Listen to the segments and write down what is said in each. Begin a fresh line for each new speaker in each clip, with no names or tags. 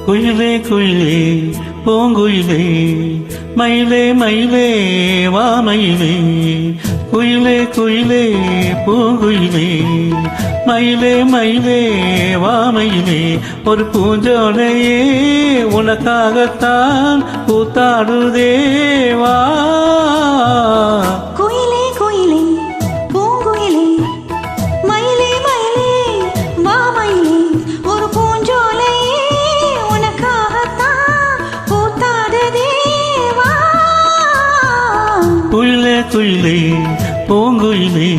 குயிலே குயிலே பூங்குயிலே மயிலே மயிலே வா மயிலே குயிலே குயிலே பூங்குயிலே மயிலே மயிலே வா மயிலே ஒரு பூஞ்சோலையே உனக்காகத்தான் கூத்தாடுதே வா.
குயிலே குயிலே பூங்குயிலே மயிலே மயிலே வா மயிலே ஒரு பூஞ்சோலையே உனக்காகத்தான் கூத்தாடுதே வா.
குயிலே குயிலே பூங்குயிலே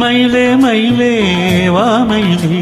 மயிலே மயிலே வா மயிலே.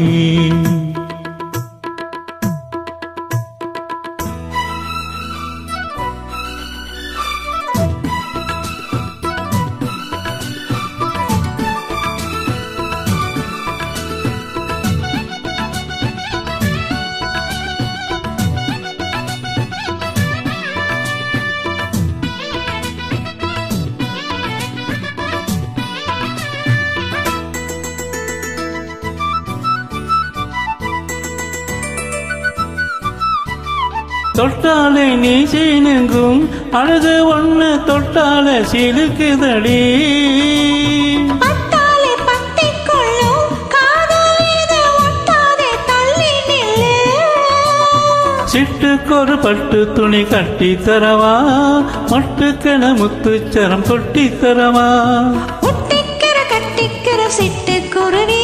தொட்டாலே நீ சீனுங்கும் அழகு ஒண்ணு தொட்டாலே சீலுக்குதடி.
பட்டாலே பத்திக்கொள்ளும் காதல் இது ஒட்டாதே தள்ளி நில்லு.
சிட்டுக்கொரு பட்டு துணி கட்டி தரவா மொட்டுக்கென முத்துச்சரம் கொட்டி தரவா.
ஒட்டிக்கிற கட்டிக்கிற சிட்டுக்குருவி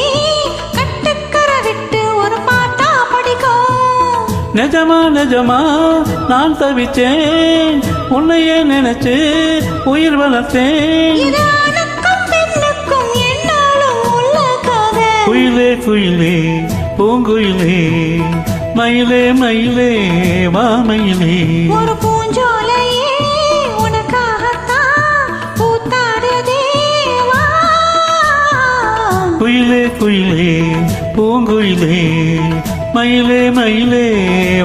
கட்டுக்கிற விட்டு ஒரு பாட்டா படிக்கும்.
நிஜமா நிஜமா நான் தவிச்சேன் உன்னையே நினைச்சு உயிர் வளர்த்தேன்.
இது ஆணுக்கும் பெண்ணுக்கும் என்னாலும் உள்ள கதை.
குயிலே குயிலே பூங்குயிலே மயிலே மயிலே வா மயிலே.
ஒரு பூஞ்சோலையே உனக்காகத்தான் பூத்தாடுதே வா.
குயிலே குயிலே பூங்குயிலே மயிலே மயிலே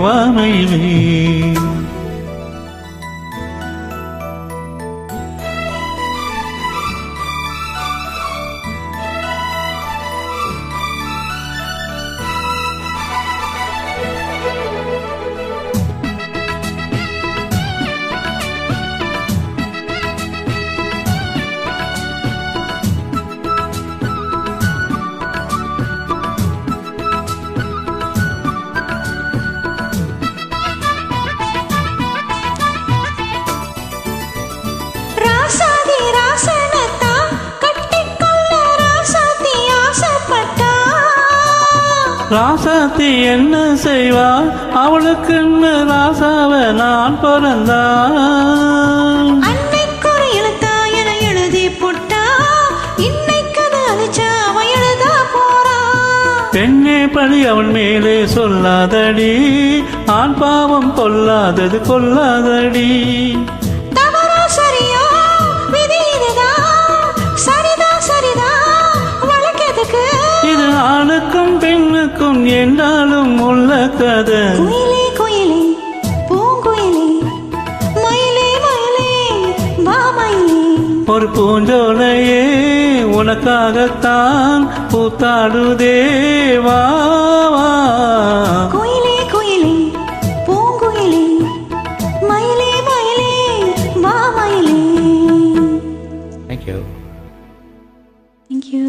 வா மயிலே.
ராசாதி ராசனத்தான் கட்டிக்கொள்ள ராசாத்தி ஆசைப்பட்டா.
ராசாத்தி என்ன செய்வா அவளுக்குன்னு ராசாவ நான் பிறந்தான்.
அன்னைக்கொரு எழுத்தா என எழுதி போட்டா இன்னைக்கது அழிச்சா அவன் எழுதா போறா.
பெண்ணே பழி அவன் மேலே சொல்லாதடி ஆண் பாவம் கொல்லாதது கொல்லாதடி.
தவறா சரியோ விதி இதுதான் சரிதா சரிதா வழக்கெதுக்கு.
இது ஆணுக்கும் பெண்ணுக்கும் என்றாலும் உள்ள கதை.
குயிலே குயிலே பூங்குயிலே மயிலே மயிலே வா மயிலே.
ஒரு பூஞ்சோலையே உனக்காகத்தான் பூத்தாடுதே வா வா.
குயிலே குயிலே பூங்குயிலே மயிலே மயிலே வா மயிலே.
Thank you.
Thank you.